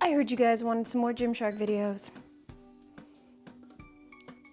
I heard you guys wanted some more Gymshark videos.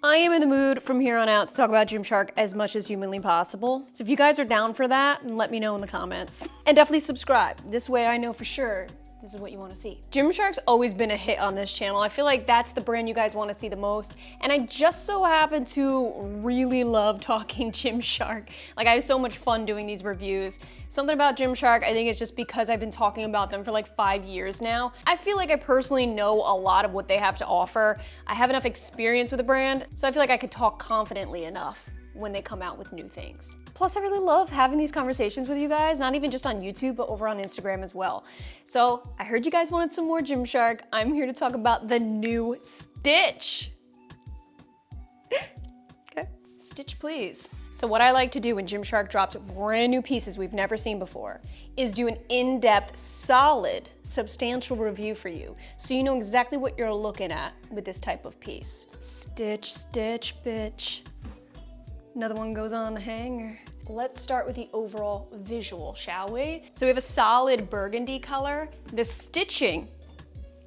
I am in the mood from here on out to talk about Gymshark as much as humanly possible. So if you guys are down for that, let me know in the comments. And definitely subscribe. This way I know for sure this is what you want to see. Gymshark's always been a hit on this channel. I feel like that's the brand you guys want to see the most. And I just so happen to really love talking Gymshark. Like, I have so much fun doing these reviews. Something about Gymshark, I think it's just because I've been talking about them for like 5 years now. I feel like I personally know a lot of what they have to offer. I have enough experience with the brand, so I feel like I could talk confidently enough when they come out with new things. Plus, I really love having these conversations with you guys, not even just on YouTube, but over on Instagram as well. So I heard you guys wanted some more Gymshark. I'm here to talk about the new Stitch. Okay, Stitch please. So what I like to do when Gymshark drops brand new pieces we've never seen before is do an in-depth, solid, substantial review for you, so you know exactly what you're looking at with this type of piece. Stitch, stitch, bitch. Another one goes on the hanger. Let's start with the overall visual, shall we? So we have a solid burgundy color. The stitching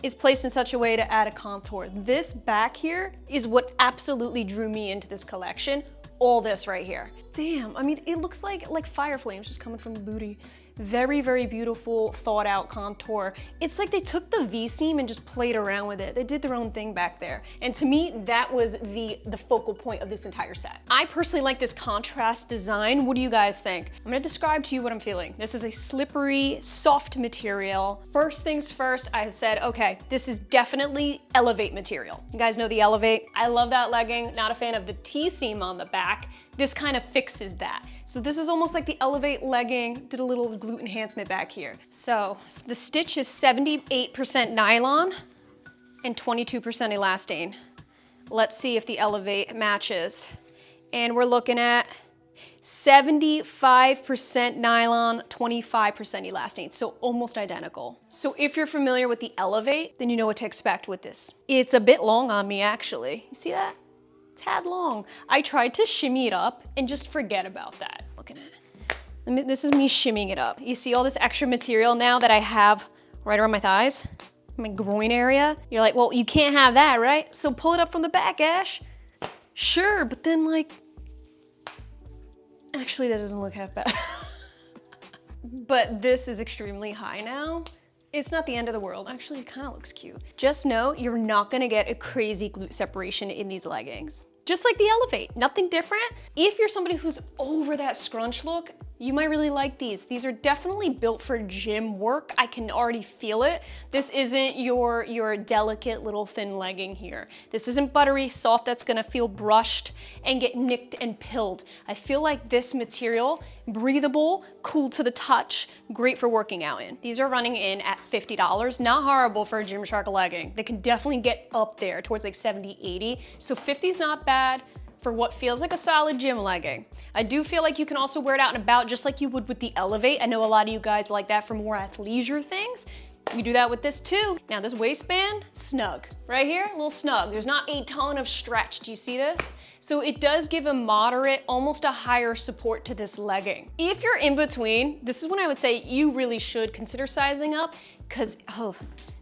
is placed in such a way to add a contour. This back here is what absolutely drew me into this collection. All this right here. Damn, I mean, it looks like fire flames just coming from the booty. Very, very beautiful, thought out contour. It's like they took the V-seam and just played around with it. They did their own thing back there. And to me, that was the focal point of this entire set. I personally like this contrast design. What do you guys think? I'm gonna describe to you what I'm feeling. This is a slippery, soft material. First things first, I said, okay, this is definitely Elevate material. You guys know the Elevate? I love that legging. Not a fan of the T-seam on the back. This kind of fixes that. So this is almost like the Elevate legging, did a little glute enhancement back here. So the stitch is 78% nylon and 22% elastane. Let's see if the Elevate matches. And we're looking at 75% nylon, 25% elastane, so almost identical. So if you're familiar with the Elevate, then you know what to expect with this. It's a bit long on me, actually. You see that? Tad long. I tried to shimmy it up and just forget about that. Looking at it. This is me shimmying it up. You see all this extra material now that I have right around my thighs, my groin area. You're like, well, you can't have that, right? So pull it up from the back, Ash. Sure, but then like, actually that doesn't look half bad. But this is extremely high now. It's not the end of the world. Actually, it kind of looks cute. Just know you're not gonna get a crazy glute separation in these leggings. Just like the Elevate, nothing different. If you're somebody who's over that scrunch look, you might really like these. These are definitely built for gym work. I can already feel it. This isn't your delicate little thin legging here. This isn't buttery soft that's gonna feel brushed and get nicked and pilled. I feel like this material, breathable, cool to the touch, great for working out in. These are running in at $50. Not horrible for a Gymshark legging. They can definitely get up there towards like 70, 80. So 50 is not bad for what feels like a solid gym legging. I do feel like you can also wear it out and about just like you would with the Elevate. I know a lot of you guys like that for more athleisure things. You do that with this too. Now this waistband, snug. Right here, a little snug. There's not a ton of stretch. Do you see this? So it does give a moderate, almost a higher support to this legging. If you're in between, this is when I would say you really should consider sizing up, because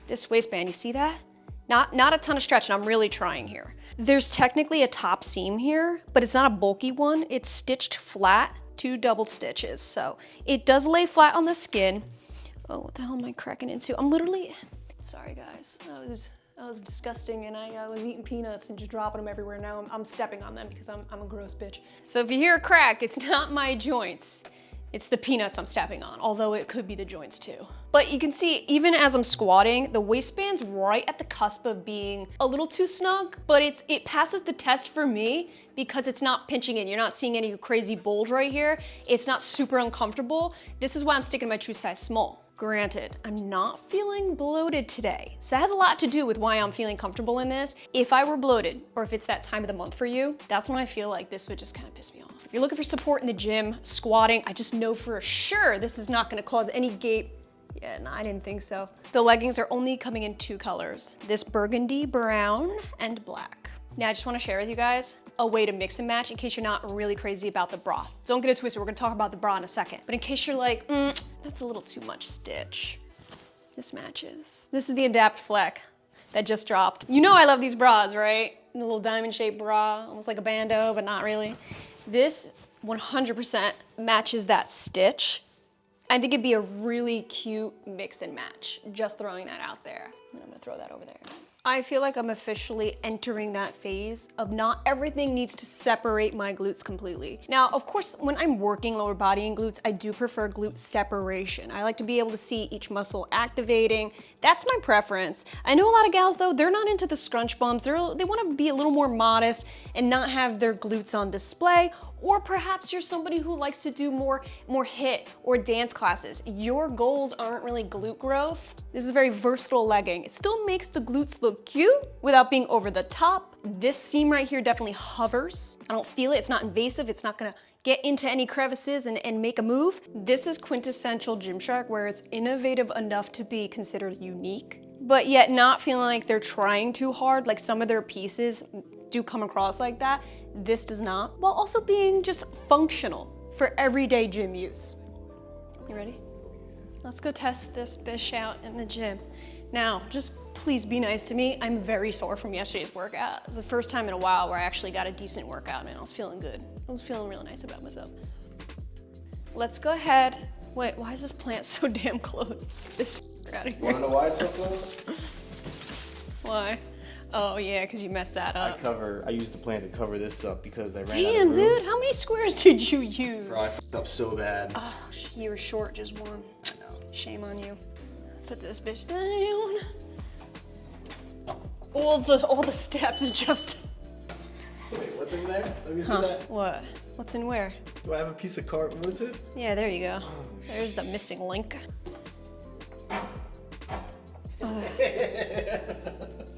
this waistband, you see that? Not a ton of stretch, and I'm really trying here. There's technically a top seam here, but it's not a bulky one. It's stitched flat, 2 double stitches. So it does lay flat on the skin. Oh, what the hell am I cracking into? I'm literally, sorry guys. That was disgusting, and I was eating peanuts and just dropping them everywhere. Now I'm stepping on them because I'm a gross bitch. So if you hear a crack, it's not my joints. It's the peanuts I'm stepping on, although it could be the joints too. But you can see, even as I'm squatting, the waistband's right at the cusp of being a little too snug, but it passes the test for me because it's not pinching in. You're not seeing any crazy bulge right here. It's not super uncomfortable. This is why I'm sticking to my true size small. Granted, I'm not feeling bloated today. So that has a lot to do with why I'm feeling comfortable in this. If I were bloated, or if it's that time of the month for you, that's when I feel like this would just kind of piss me off. If you're looking for support in the gym, squatting, I just know for sure this is not gonna cause any gape. Yeah, no, I didn't think so. The leggings are only coming in 2 colors. This burgundy, brown, and black. Now I just wanna share with you guys a way to mix and match in case you're not really crazy about the bra. Don't get it twisted, we're gonna talk about the bra in a second. But in case you're like, that's a little too much stitch. This matches. This is the Adapt Fleck that just dropped. You know I love these bras, right? The little diamond shaped bra, almost like a bandeau, but not really. This 100% matches that stitch. I think it'd be a really cute mix and match. Just throwing that out there. And I'm gonna throw that over there. I feel like I'm officially entering that phase of not everything needs to separate my glutes completely. Now, of course, when I'm working lower body and glutes, I do prefer glute separation. I like to be able to see each muscle activating. That's my preference. I know a lot of gals though, they're not into the scrunch bumps. They wanna be a little more modest and not have their glutes on display. Or perhaps you're somebody who likes to do more HIIT or dance classes. Your goals aren't really glute growth. This is a very versatile legging. It still makes the glutes look cute without being over the top. This seam right here definitely hovers. I don't feel it, it's not invasive, it's not gonna get into any crevices and make a move. This is quintessential Gymshark, where it's innovative enough to be considered unique, but yet not feeling like they're trying too hard, like some of their pieces do come across like that. This does not, while also being just functional for everyday gym use. You ready? Let's go test this bish out in the gym. Now, just please be nice to me. I'm very sore from yesterday's workout. It's the first time in a while where I actually got a decent workout, man. I was feeling good. I was feeling really nice about myself. Let's go ahead. Wait, why is this plant so damn close? This out of here. Wanna know why it's so close? Why? Oh yeah, because you messed that up. I used the plant to cover this up because I ran Damn, out of room. dude, how many squares did you use? Bro, I fucked up so bad. Oh, you were short just one. I know. Shame on you. Put this bitch down. All the steps just. Wait, what's in there? Let me see that. What? What's in where? Do I have a piece of card? What is it? Yeah, there you go. There's the missing link.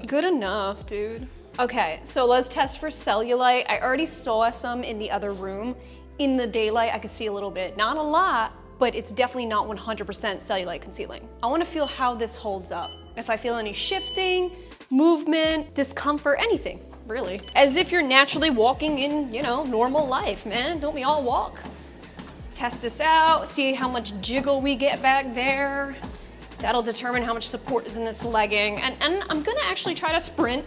Good enough, dude. Okay, so let's test for cellulite. I already saw some in the other room. In the daylight, I could see a little bit. Not a lot, but it's definitely not 100% cellulite concealing. I wanna feel how this holds up. If I feel any shifting, movement, discomfort, anything, really. As if you're naturally walking in, you know, normal life, man. Don't we all walk? Test this out, see how much jiggle we get back there. That'll determine how much support is in this legging. And I'm gonna actually try to sprint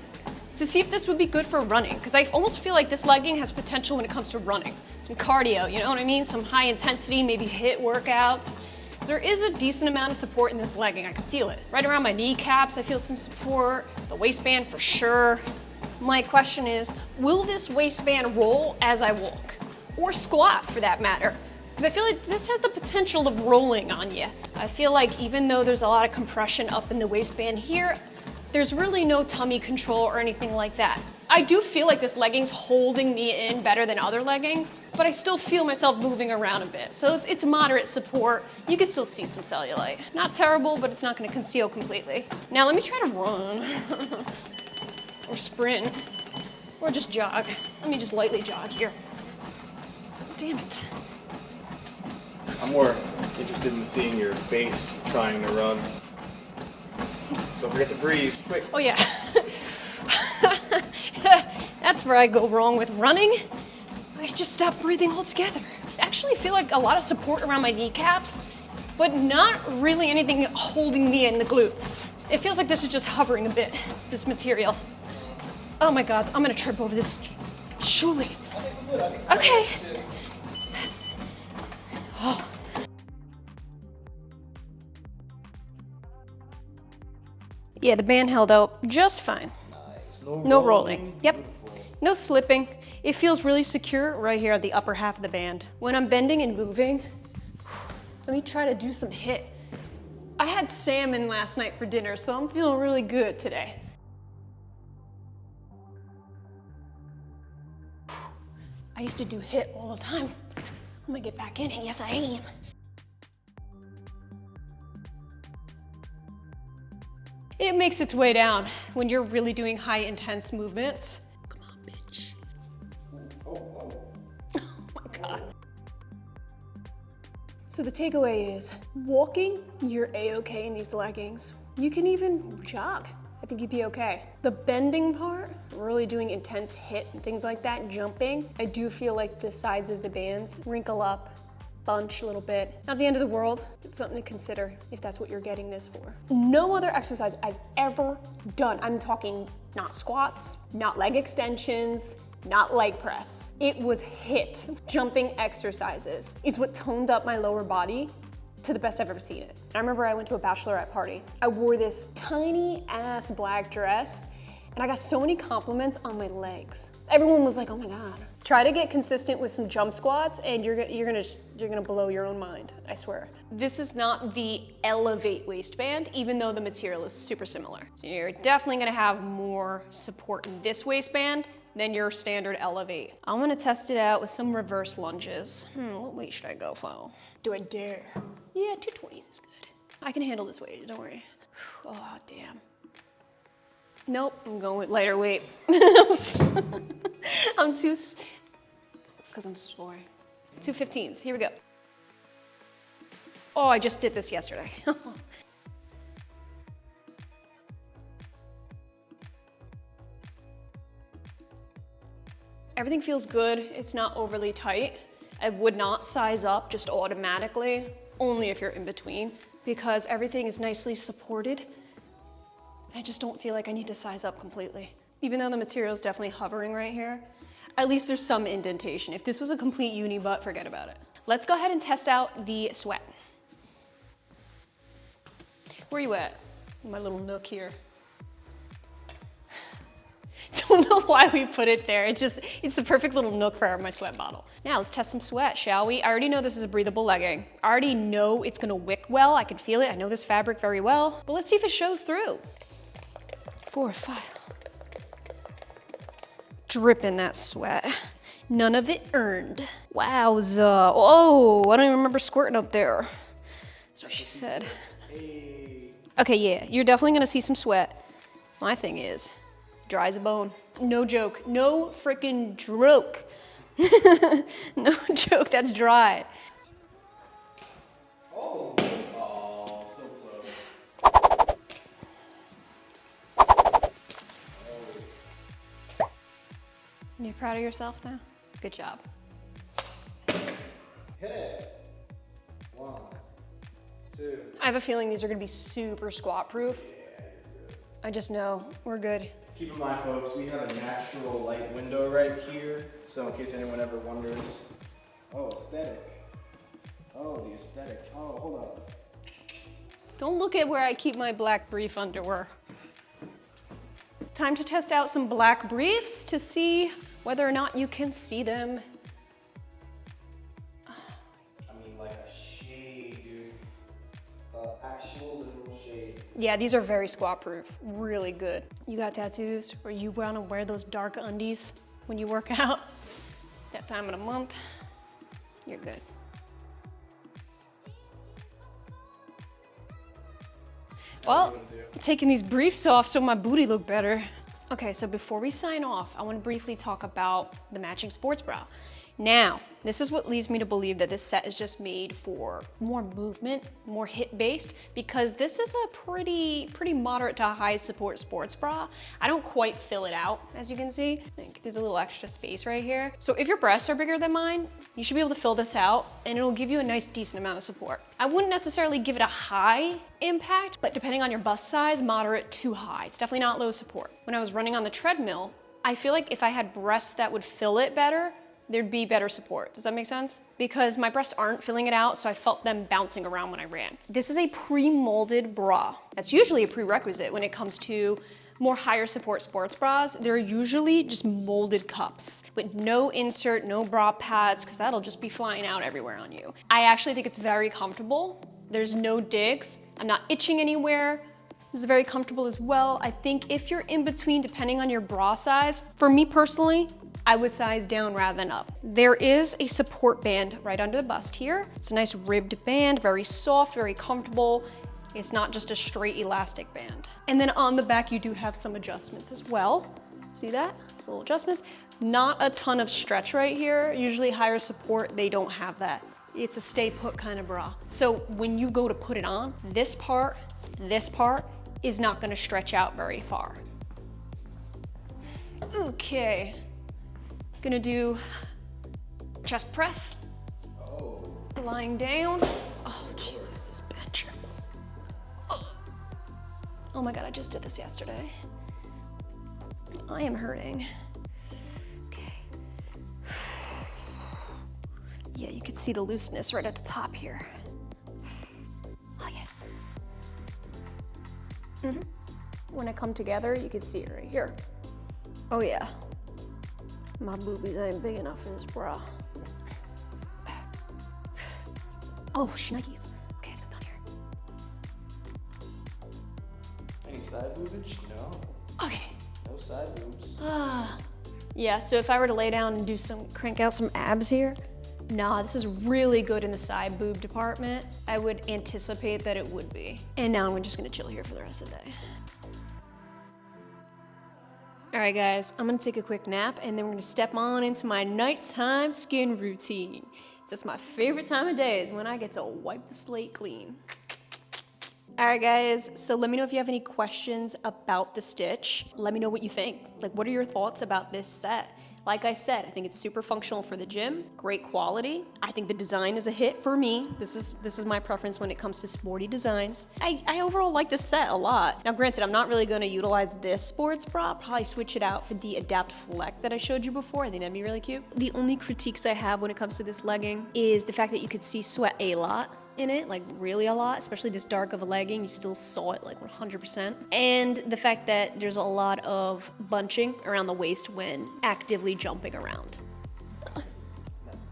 to see if this would be good for running, because I almost feel like this legging has potential when it comes to running. Some cardio, you know what I mean? Some high intensity, maybe HIIT workouts. So there is a decent amount of support in this legging. I can feel it. Right around my kneecaps, I feel some support. The waistband for sure. My question is, will this waistband roll as I walk? Or squat for that matter? Because I feel like this has the potential of rolling on you. I feel like even though there's a lot of compression up in the waistband here, there's really no tummy control or anything like that. I do feel like this legging's holding me in better than other leggings, but I still feel myself moving around a bit. So it's moderate support. You can still see some cellulite. Not terrible, but it's not gonna conceal completely. Now let me try to run, or sprint, or just jog. Let me just lightly jog here. Damn it. I'm more interested in seeing your face trying to run. Don't forget to breathe. Quick. Oh yeah. That's where I go wrong with running. I just stop breathing altogether. I actually feel like a lot of support around my kneecaps, but not really anything holding me in the glutes. It feels like this is just hovering a bit, this material. Oh my God, I'm gonna trip over this shoelace. Okay. Oh. Yeah, the band held out just fine. Nice. No rolling. Yep. No slipping. It feels really secure right here at the upper half of the band. When I'm bending and moving, let me try to do some HIIT. I had salmon last night for dinner, so I'm feeling really good today. I used to do HIIT all the time. I'm gonna get back in it. Yes, I am. It makes its way down when you're really doing high intense movements. Come on, bitch. Oh my God. So the takeaway is, walking, you're A-okay in these leggings. You can even jog. I think you'd be okay. The bending part, really doing intense HIIT and things like that, jumping, I do feel like the sides of the bands wrinkle up bunch a little bit. Not the end of the world. It's something to consider if that's what you're getting this for. No other exercise I've ever done, I'm talking not squats, not leg extensions, not leg press. It was HIIT. Jumping exercises is what toned up my lower body to the best I've ever seen it. I remember I went to a bachelorette party. I wore this tiny ass black dress and I got so many compliments on my legs. Everyone was like, oh my God. Try to get consistent with some jump squats and you're gonna blow your own mind, I swear. This is not the Elevate waistband, even though the material is super similar. So you're definitely gonna have more support in this waistband than your standard Elevate. I'm gonna test it out with some reverse lunges. What weight should I go for? Do I dare? Yeah, 220s is good. I can handle this weight, don't worry. Oh, damn. Nope, I'm going with lighter weight. I'm too, it's because I'm sore. 215s, here we go. Oh, I just did this yesterday. Everything feels good, it's not overly tight. I would not size up just automatically, only if you're in between, because everything is nicely supported. I just don't feel like I need to size up completely. Even though the material is definitely hovering right here, at least there's some indentation. If this was a complete uni butt, forget about it. Let's go ahead and test out the sweat. Where are you at? My little nook here. Don't know why we put it there. It's the perfect little nook for my sweat bottle. Now let's test some sweat, shall we? I already know this is a breathable legging. I already know it's gonna wick well. I can feel it. I know this fabric very well. But let's see if it shows through. 4, 5. Dripping that sweat. None of it earned. Wowza. Oh, I don't even remember squirting up there. That's what she said. Okay, yeah, you're definitely gonna see some sweat. My thing is, dry as a bone. No joke, no freaking joke. No joke, that's dry. Oh, so close. You proud of yourself now? Good job. Hit it. 1, 2. I have a feeling these are gonna be super squat proof. I just know, we're good. Keep in mind, folks, we have a natural light window right here, so in case anyone ever wonders. Oh, aesthetic. Oh, the aesthetic. Oh, hold up. Don't look at where I keep my black brief underwear. Time to test out some black briefs to see whether or not you can see them. I mean, like a shade, dude. Actual literal shade. Yeah, these are very squat proof, really good. You got tattoos or you wanna wear those dark undies when you work out? That time of the month, you're good. Well, taking these briefs off so my booty look better. Okay, so before we sign off, I want to briefly talk about the matching sports bra. Now, this is what leads me to believe that this set is just made for more movement, more hip-based, because this is a pretty moderate to high support sports bra. I don't quite fill it out, as you can see. I think there's a little extra space right here. So if your breasts are bigger than mine, you should be able to fill this out and it'll give you a nice decent amount of support. I wouldn't necessarily give it a high impact, but depending on your bust size, moderate to high. It's definitely not low support. When I was running on the treadmill, I feel like if I had breasts that would fill it better, there'd be better support. Does that make sense? Because my breasts aren't filling it out, so I felt them bouncing around when I ran. This is a pre-molded bra. That's usually a prerequisite when it comes to more higher support sports bras. They're usually just molded cups with no insert, no bra pads, because that'll just be flying out everywhere on you. I actually think it's very comfortable. There's no digs. I'm not itching anywhere. This is very comfortable as well. I think if you're in between, depending on your bra size, for me personally, I would size down rather than up. There is a support band right under the bust here. It's a nice ribbed band, very soft, very comfortable. It's not just a straight elastic band. And then on the back, you do have some adjustments as well. See that? Just little adjustments. Not a ton of stretch right here. Usually higher support, they don't have that. It's a stay put kind of bra. So when you go to put it on, this part is not gonna stretch out very far. Okay. Gonna do chest press. Oh. lying down. Oh, Jesus, this bench. Oh my God, I just did this yesterday. I am hurting. Okay. Yeah, you can see the looseness right at the top here. Oh yeah. When I come together, you can see it right here. Oh yeah. My boobies ain't big enough for this bra. Oh, shnikes. Okay, they're done here. Any side boobage? No. Okay. No side boobs. Yeah, so if I were to lay down and do crank out some abs here, nah, this is really good in the side boob department. I would anticipate that it would be. And now I'm just gonna chill here for the rest of the day. All right, guys, I'm gonna take a quick nap and then we're gonna step on into my nighttime skin routine. That's my favorite time of day is when I get to wipe the slate clean. All right, guys, so let me know if you have any questions about the stitch. Let me know what you think. Like, what are your thoughts about this set? Like I said, I think it's super functional for the gym, great quality. I think the design is a hit for me. This is my preference when it comes to sporty designs. I overall like this set a lot. Now granted, I'm not really gonna utilize this sports bra. I'll probably switch it out for the Adapt Fleck that I showed you before. I think that'd be really cute. The only critiques I have when it comes to this legging is the fact that you could see sweat a lot in it, like really a lot, especially this dark of a legging. You still saw it like 100%. And the fact that there's a lot of bunching around the waist when actively jumping around.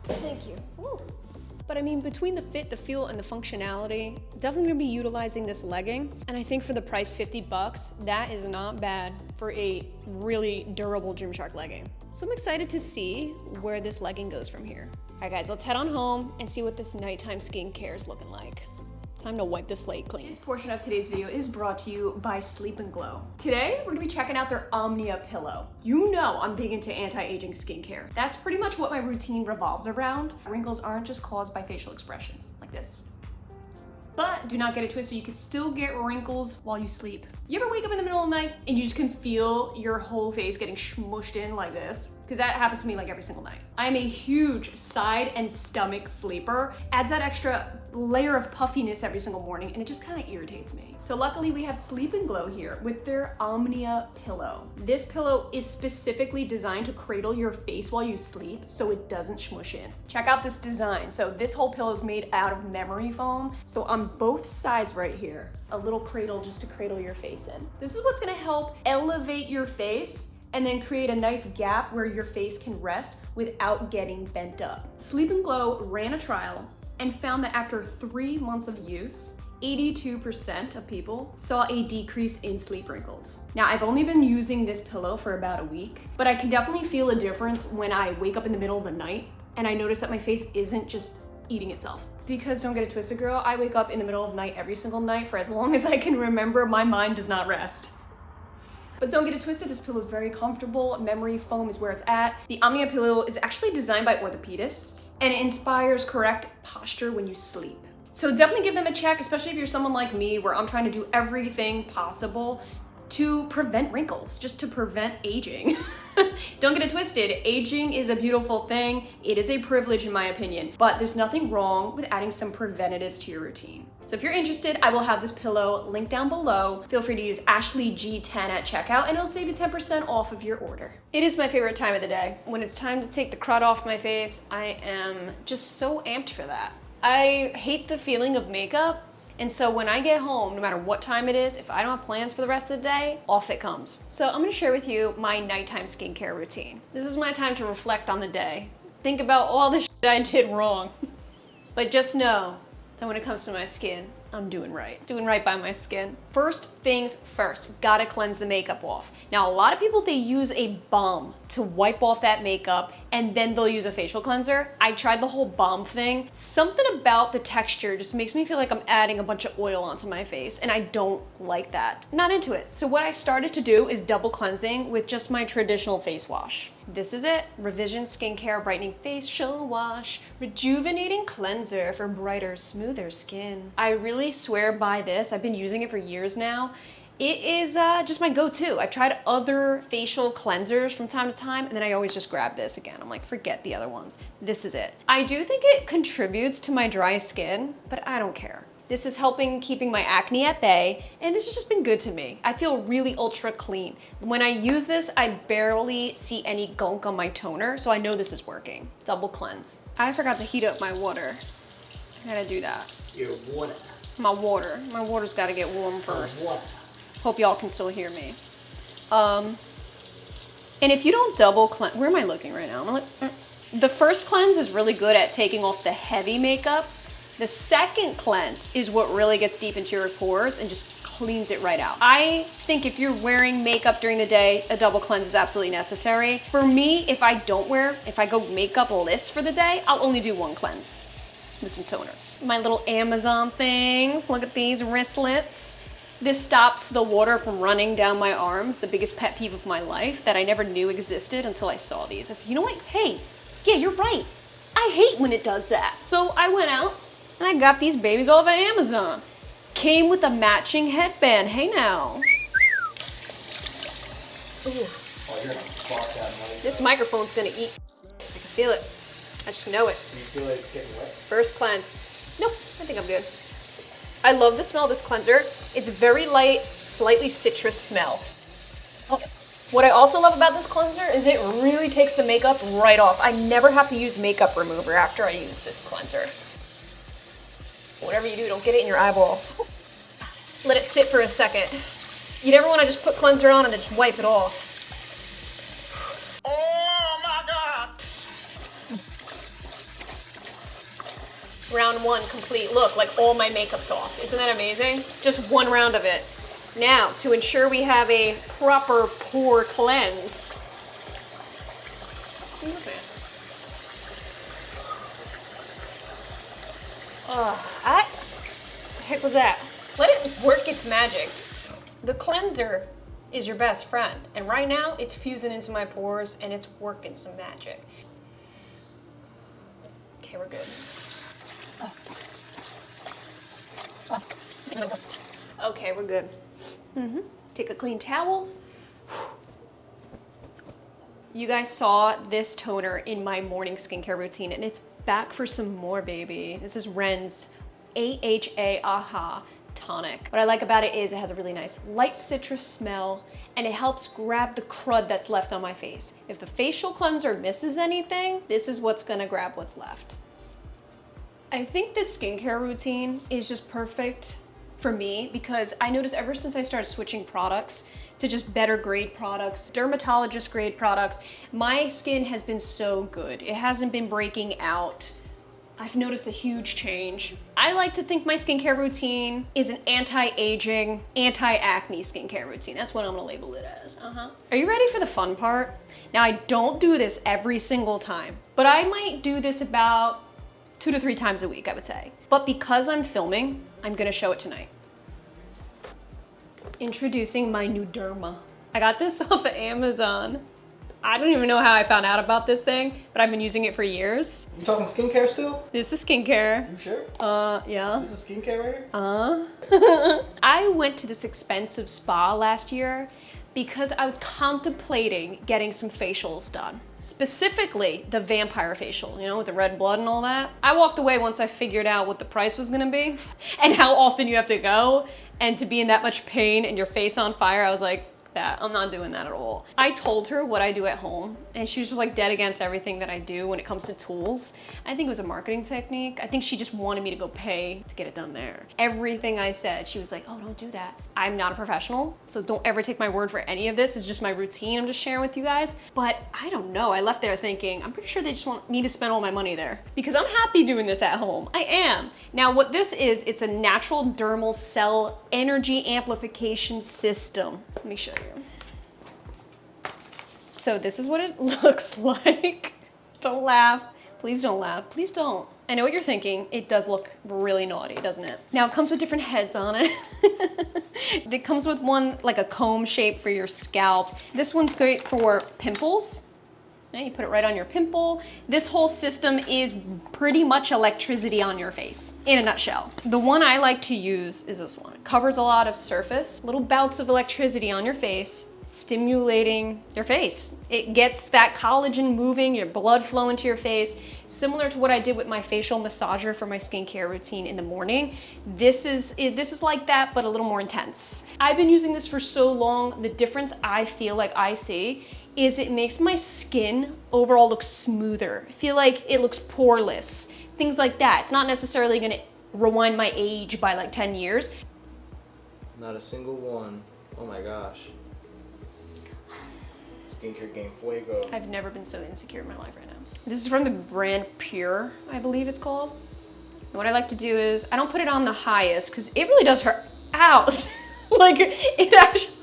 Thank you. Woo. But I mean, between the fit, the feel, and the functionality, definitely gonna be utilizing this legging. And I think for the price, 50 bucks, that is not bad for a really durable Gymshark legging. So I'm excited to see where this legging goes from here. All right, guys, let's head on home and see what this nighttime skincare is looking like. Time to wipe the slate clean. This portion of today's video is brought to you by Sleep and Glow. Today, we're gonna be checking out their Omnia pillow. You know I'm big into anti-aging skincare. That's pretty much what my routine revolves around. Wrinkles aren't just caused by facial expressions like this. But do not get it twisted, you can still get wrinkles while you sleep. You ever wake up in the middle of the night and you just can feel your whole face getting smushed in like this? Because that happens to me like every single night. I am a huge side and stomach sleeper. Adds that extra layer of puffiness every single morning and it just kind of irritates me. So luckily we have Sleep and Glow here with their Omnia pillow. This pillow is specifically designed to cradle your face while you sleep so it doesn't smush in. Check out this design. So this whole pillow is made out of memory foam. So on both sides right here, a little cradle just to cradle your face in. This is what's gonna help elevate your face and then create a nice gap where your face can rest without getting bent up. Sleep and Glow ran a trial and found that after 3 months of use, 82% of people saw a decrease in sleep wrinkles. Now, I've only been using this pillow for about a week, but I can definitely feel a difference when I wake up in the middle of the night and I notice that my face isn't just eating itself. Because don't get it twisted, girl, I wake up in the middle of the night every single night for as long as I can remember. My mind does not rest. But don't get it twisted, this pillow is very comfortable. Memory foam is where it's at. The Omnia pillow is actually designed by orthopedists and it inspires correct posture when you sleep. So definitely give them a check, especially if you're someone like me where I'm trying to do everything possible to prevent wrinkles, just to prevent aging. Don't get it twisted, aging is a beautiful thing. It is a privilege in my opinion, but there's nothing wrong with adding some preventatives to your routine. So if you're interested, I will have this pillow linked down below. Feel free to use AshleyG10 at checkout and it'll save you 10% off of your order. It is my favorite time of the day. When it's time to take the crud off my face, I am just so amped for that. I hate the feeling of makeup. And so when I get home, no matter what time it is, if I don't have plans for the rest of the day, off it comes. So I'm gonna share with you my nighttime skincare routine. This is my time to reflect on the day. Think about all the shit I did wrong. But just know that when it comes to my skin, I'm doing right. Doing right by my skin. First things first, gotta cleanse the makeup off. Now, a lot of people, they use a balm to wipe off that makeup and then they'll use a facial cleanser. I tried the whole balm thing. Something about the texture just makes me feel like I'm adding a bunch of oil onto my face and I don't like that. I'm not into it. So what I started to do is double cleansing with just my traditional face wash. This is it, Revision Skincare Brightening Facial Wash, Rejuvenating Cleanser for brighter, smoother skin. I really swear by this. I've been using it for years now. It is just my go-to. I've tried other facial cleansers from time to time, and then I always just grab this again. I'm like, forget the other ones. This is it. I do think it contributes to my dry skin, but I don't care. This is helping keeping my acne at bay, and this has just been good to me. I feel really ultra clean. When I use this, I barely see any gunk on my toner, so I know this is working. Double cleanse. I forgot to heat up my water. I gotta do that. Your water. My water. My water's gotta get warm first. Hope y'all can still hear me. And if you don't double cleanse, where am I looking right now? I'm like, the first cleanse is really good at taking off the heavy makeup. The second cleanse is what really gets deep into your pores and just cleans it right out. I think if you're wearing makeup during the day, a double cleanse is absolutely necessary. For me, if I go makeup-less for the day, I'll only do one cleanse with some toner. My little Amazon things, look at these wristlets. This stops the water from running down my arms, the biggest pet peeve of my life that I never knew existed until I saw these. I said, you know what? Hey, yeah, you're right. I hate when it does that. So I went out and I got these babies off of Amazon. Came with a matching headband. Hey now. Ooh. Oh, you're gonna bark that mic. This microphone's gonna eat. I can feel it. I just know it. Do you feel like it's getting wet? First cleanse. Nope, I think I'm good. I love the smell of this cleanser. It's very light, slightly citrus smell. Oh. What I also love about this cleanser is it really takes the makeup right off. I never have to use makeup remover after I use this cleanser. Whatever you do, don't get it in your eyeball. Let it sit for a second. You never want to just put cleanser on and then just wipe it off. Oh my God! Round one complete. Look, like all my makeup's off. Isn't that amazing? Just one round of it. Now, to ensure we have a proper pore cleanse. Look at that. The heck was that? Let it work its magic. The cleanser is your best friend, and right now it's fusing into my pores and it's working some magic. Okay, we're good. Okay, we're good. Take a clean towel. You guys saw this toner in my morning skincare routine, and it's back for some more, baby. This is Ren's AHA tonic. What I like about it is it has a really nice light citrus smell, and it helps grab the crud that's left on my face. If the facial cleanser misses anything, this is what's gonna grab what's left. I think this skincare routine is just perfect for me because I noticed ever since I started switching products to just better grade products, dermatologist grade products, my skin has been so good. It hasn't been breaking out. I've noticed a huge change. I like to think my skincare routine is an anti-aging, anti-acne skincare routine. That's what I'm gonna label it as. Are you ready for the fun part? Now, I don't do this every single time, but I might do this about 2 to 3 times a week, I would say. But because I'm filming, I'm gonna show it tonight. Introducing my new Derma. I got this off of Amazon. I don't even know how I found out about this thing, but I've been using it for years. You talking skincare still? This is skincare. You sure? Yeah. This is skincare right here? I went to this expensive spa last year because I was contemplating getting some facials done. Specifically, the vampire facial, you know, with the red blood and all that. I walked away once I figured out what the price was gonna be and how often you have to go, and to be in that much pain and your face on fire, I was like, I'm not doing that at all. I told her what I do at home, and she was just like dead against everything that I do when it comes to tools. I think it was a marketing technique. I think she just wanted me to go pay to get it done there. Everything I said, she was like, oh, don't do that. I'm not a professional, so don't ever take my word for any of this. It's just my routine I'm just sharing with you guys. But I don't know, I left there thinking, I'm pretty sure they just want me to spend all my money there because I'm happy doing this at home. I am. Now what this is, it's a natural dermal cell energy amplification system. Let me show you. So this is what it looks like. Don't laugh. Please don't laugh. Please don't. I know what you're thinking. It does look really naughty, doesn't it? Now it comes with different heads on it. It comes with one like a comb shape for your scalp. This one's great for pimples. And you put it right on your pimple. This whole system is pretty much electricity on your face, in a nutshell. The one I like to use is this one. It covers a lot of surface, little bouts of electricity on your face, stimulating your face. It gets that collagen moving, your blood flow into your face, similar to what I did with my facial massager for my skincare routine in the morning. This is like that, but a little more intense. I've been using this for so long. The difference I feel like I see is it makes my skin overall look smoother. I feel like it looks poreless, things like that. It's not necessarily gonna rewind my age by like 10 years. Not a single one. Oh my gosh. Skincare game fuego. I've never been so insecure in my life right now. This is from the brand Pure, I believe it's called. And what I like to do is, I don't put it on the highest because it really does hurt. Ow! Like, it actually...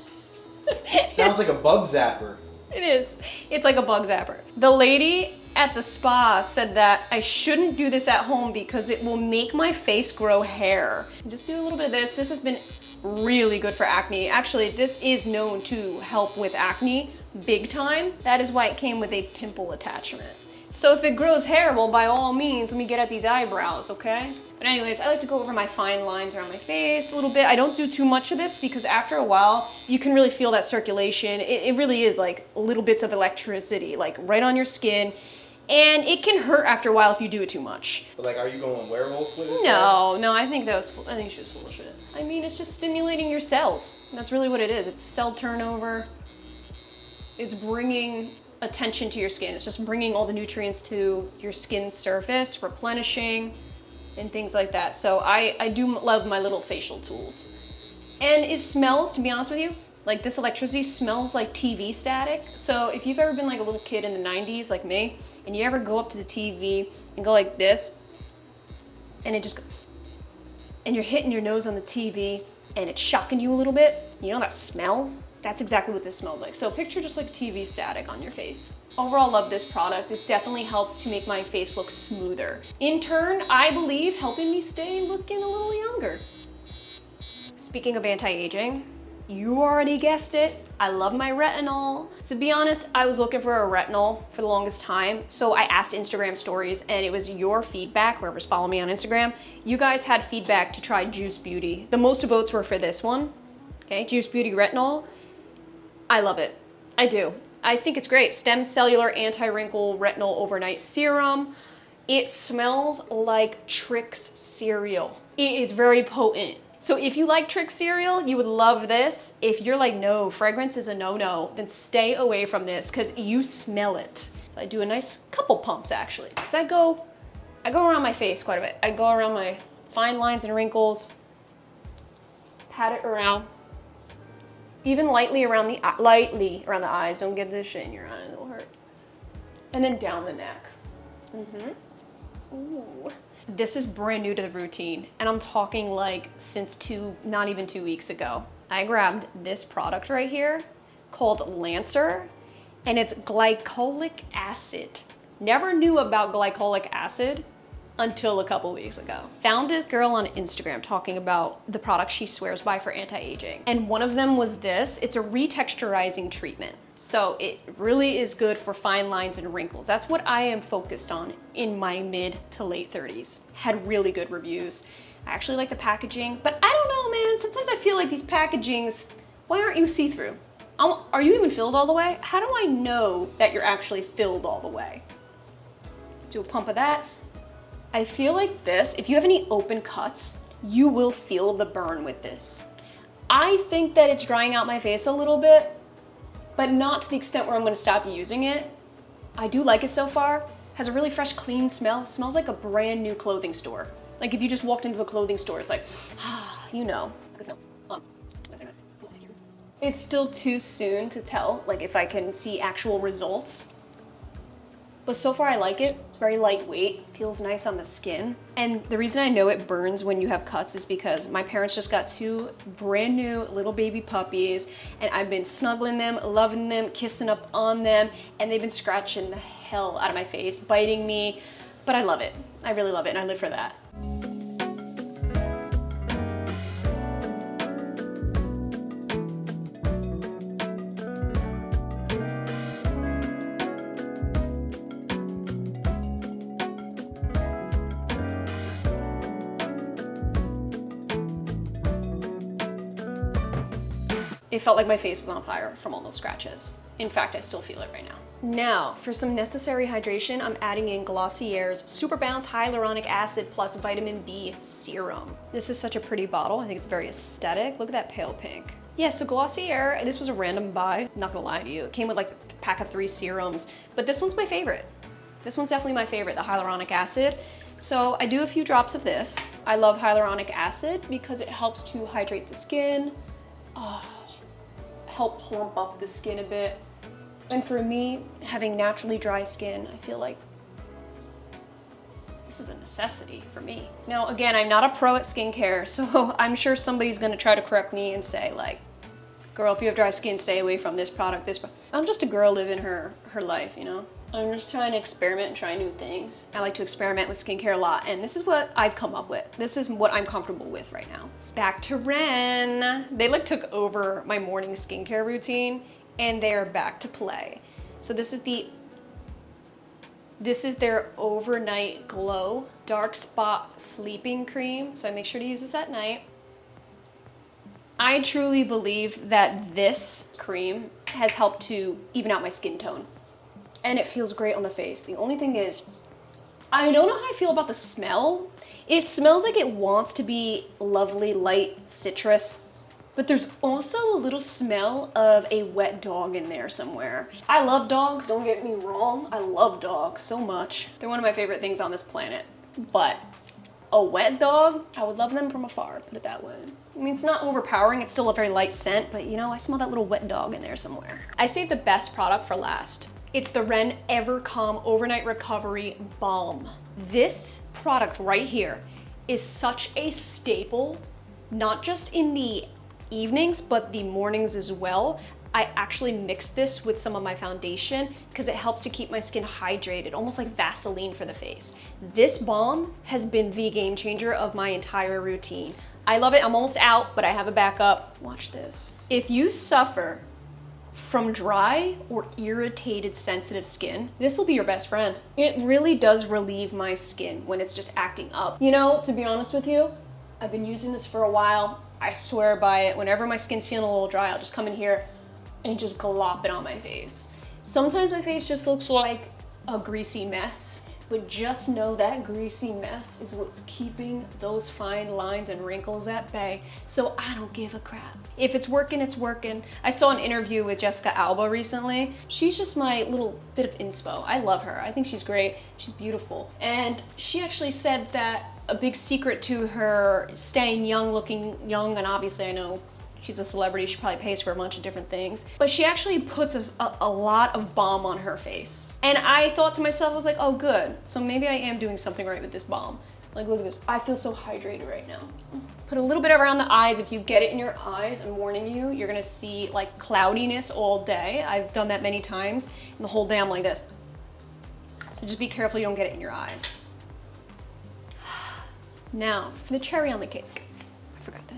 It sounds like a bug zapper. It is. It's like a bug zapper. The lady at the spa said that I shouldn't do this at home because it will make my face grow hair. Just do a little bit of this. This has been really good for acne. Actually, this is known to help with acne big time. That is why it came with a pimple attachment. So if it grows hair, well, by all means, let me get at these eyebrows, okay? But anyways, I like to go over my fine lines around my face a little bit. I don't do too much of this because after a while, you can really feel that circulation. It really is like little bits of electricity, like right on your skin. And it can hurt after a while if you do it too much. But like, are you going werewolf with it? No, I think she was full of shit. I mean, it's just stimulating your cells. That's really what it is. It's cell turnover. It's bringing attention to your skin. It's just bringing all the nutrients to your skin's surface, replenishing, and things like that. So I do love my little facial tools. And it smells, to be honest with you, like this electricity smells like TV static. So if you've ever been like a little kid in the 90s like me, and you ever go up to the TV and go like this, and it just, and you're hitting your nose on the TV, and it's shocking you a little bit, you know that smell? That's exactly what this smells like. So picture just like TV static on your face. Overall, love this product. It definitely helps to make my face look smoother. In turn, I believe helping me stay looking a little younger. Speaking of anti-aging, you already guessed it. I love my retinol. To be honest, I was looking for a retinol for the longest time. So I asked Instagram stories and it was your feedback, whoever's following me on Instagram. You guys had feedback to try Juice Beauty. The most votes were for this one. Okay, Juice Beauty Retinol. I love it. I do. I think it's great. Stem Cellular Anti-Wrinkle Retinol Overnight Serum. It smells like Trix cereal. It is very potent. So if you like Trix cereal, you would love this. If you're like, no, fragrance is a no-no, then stay away from this because you smell it. So I do a nice couple pumps actually. Because I go around my face quite a bit. I go around my fine lines and wrinkles, pat it around. Even lightly around the eyes. Don't get this shit in your eye, it'll hurt. And then down the neck. Ooh. This is brand new to the routine, and I'm talking like since not even 2 weeks ago. I grabbed this product right here called Lancer, and it's glycolic acid. Never knew about glycolic acid until a couple weeks ago. Found a girl on Instagram talking about the products she swears by for anti-aging. And one of them was this. It's a retexturizing treatment. So it really is good for fine lines and wrinkles. That's what I am focused on in my mid to late 30s. Had really good reviews. I actually like the packaging, but I don't know, man. Sometimes I feel like these packagings, why aren't you see-through? Are you even filled all the way? How do I know that you're actually filled all the way? Do a pump of that. I feel like this, if you have any open cuts, you will feel the burn with this. I think that it's drying out my face a little bit, but not to the extent where I'm gonna stop using it. I do like it so far. Has a really fresh, clean smell. Smells like a brand new clothing store. Like if you just walked into a clothing store, it's like, you know. It's still too soon to tell, like if I can see actual results. But so far I like it. It's very lightweight, feels nice on the skin. And the reason I know it burns when you have cuts is because my parents just got 2 brand new little baby puppies, and I've been snuggling them, loving them, kissing up on them, and they've been scratching the hell out of my face, biting me. But I love it. I really love it, and I live for that. It felt like my face was on fire from all those scratches. In fact, I still feel it right now. Now, for some necessary hydration, I'm adding in Glossier's Super Bounce Hyaluronic Acid plus Vitamin B Serum. This is such a pretty bottle. I think it's very aesthetic. Look at that pale pink. Yeah, so Glossier, this was a random buy. I'm not gonna lie to you. It came with like a pack of 3 serums, but this one's my favorite. This one's definitely my favorite, the hyaluronic acid. So I do a few drops of this. I love hyaluronic acid because it helps to hydrate the skin, help plump up the skin a bit. And for me, having naturally dry skin, I feel like this is a necessity for me. Now, again, I'm not a pro at skincare, so I'm sure somebody's gonna try to correct me and say like, girl, if you have dry skin, stay away from this product, this product. I'm just a girl living her life, you know? I'm just trying to experiment and try new things. I like to experiment with skincare a lot, and this is what I've come up with. This is what I'm comfortable with right now. Back to Ren. They like took over my morning skincare routine, and they are back to play. So this is their Overnight Glow Dark Spot Sleeping Cream. So I make sure to use this at night. I truly believe that this cream has helped to even out my skin tone. And it feels great on the face. The only thing is, I don't know how I feel about the smell. It smells like it wants to be lovely, light citrus, but there's also a little smell of a wet dog in there somewhere. I love dogs, don't get me wrong. I love dogs so much. They're one of my favorite things on this planet. But a wet dog, I would love them from afar, put it that way. I mean, it's not overpowering, it's still a very light scent, but you know, I smell that little wet dog in there somewhere. I saved the best product for last. It's the Ren Evercalm Overnight Recovery Balm. This product right here is such a staple, not just in the evenings, but the mornings as well. I actually mix this with some of my foundation because it helps to keep my skin hydrated, almost like Vaseline for the face. This balm has been the game changer of my entire routine. I love it, I'm almost out, but I have a backup. Watch this. If you suffer from dry or irritated sensitive skin, this will be your best friend. It really does relieve my skin when it's just acting up. You know, to be honest with you, I've been using this for a while. I swear by it. Whenever my skin's feeling a little dry, I'll just come in here and just glop it on my face. Sometimes my face just looks like a greasy mess, but just know that greasy mess is what's keeping those fine lines and wrinkles at bay, so I don't give a crap. If it's working, it's working. I saw an interview with Jessica Alba recently. She's just my little bit of inspo. I love her. I think she's great. She's beautiful. And she actually said that a big secret to her staying young, looking young, and obviously I know she's a celebrity, she probably pays for a bunch of different things, but she actually puts a lot of balm on her face. And I thought to myself, I was like, oh good, so maybe I am doing something right with this balm. Like, look at this, I feel so hydrated right now. Put a little bit around the eyes. If you get it in your eyes, I'm warning you, you're gonna see like cloudiness all day. I've done that many times, and the whole day I'm like this. So just be careful you don't get it in your eyes. Now, for the cherry on the cake. I forgot that.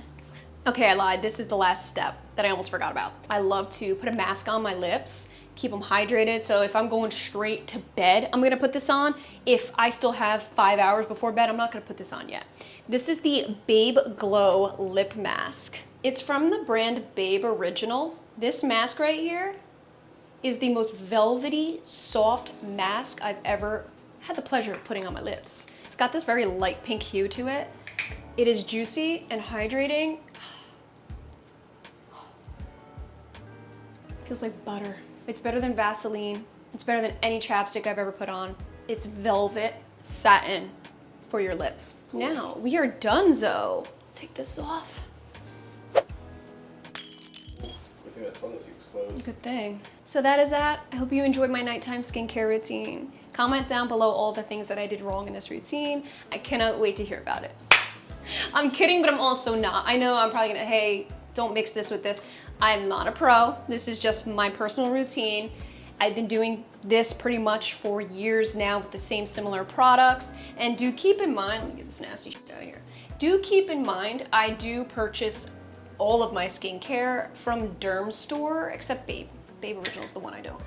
Okay, I lied. This is the last step that I almost forgot about. I love to put a mask on my lips, keep them hydrated. So if I'm going straight to bed, I'm gonna put this on. If I still have 5 hours before bed, I'm not gonna put this on yet. This is the Babe Glow Lip Mask. It's from the brand Babe Original. This mask right here is the most velvety, soft mask I've ever had the pleasure of putting on my lips. It's got this very light pink hue to it. It is juicy and hydrating. Feels like butter. It's better than Vaseline. It's better than any chapstick I've ever put on. It's velvet satin for your lips. Now, we are donezo. Take this off. Good thing that toilet seat's closed. Good thing. So that is that. I hope you enjoyed my nighttime skincare routine. Comment down below all the things that I did wrong in this routine. I cannot wait to hear about it. I'm kidding, but I'm also not. I know I'm probably gonna, hey, don't mix this with this. I'm not a pro. This is just my personal routine. I've been doing this pretty much for years now with the same similar products. And do keep in mind, let me get this nasty shit out of here. Do keep in mind, I do purchase all of my skincare from Dermstore, except Babe. Babe Original is the one I don't.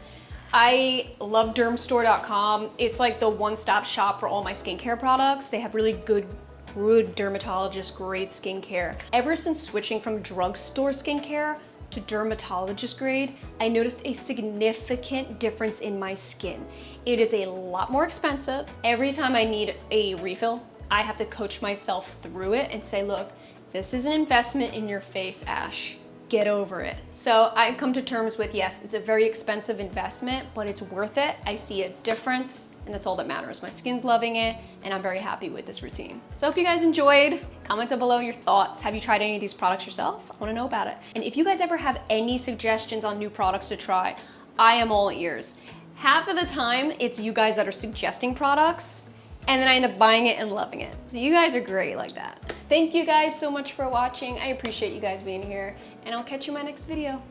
I love dermstore.com. It's like the one-stop shop for all my skincare products. They have really good dermatologists, great skincare. Ever since switching from drugstore skincare to dermatologist grade, I noticed a significant difference in my skin. It is a lot more expensive. Every time I need a refill, I have to coach myself through it and say, look, this is an investment in your face, Ash. Get over it. So I've come to terms with, yes, it's a very expensive investment, but it's worth it. I see a difference, and that's all that matters. My skin's loving it, and I'm very happy with this routine. So I hope you guys enjoyed. Comment down below your thoughts. Have you tried any of these products yourself? I wanna know about it. And if you guys ever have any suggestions on new products to try, I am all ears. Half of the time, it's you guys that are suggesting products, and then I end up buying it and loving it. So you guys are great like that. Thank you guys so much for watching. I appreciate you guys being here, and I'll catch you in my next video.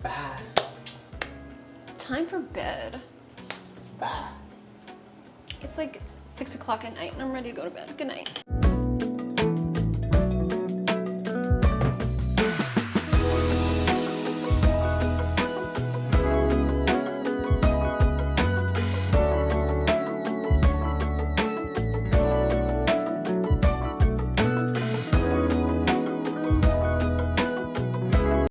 Bye. Time for bed. Bye. It's like 6 o'clock at night and I'm ready to go to bed. Good night.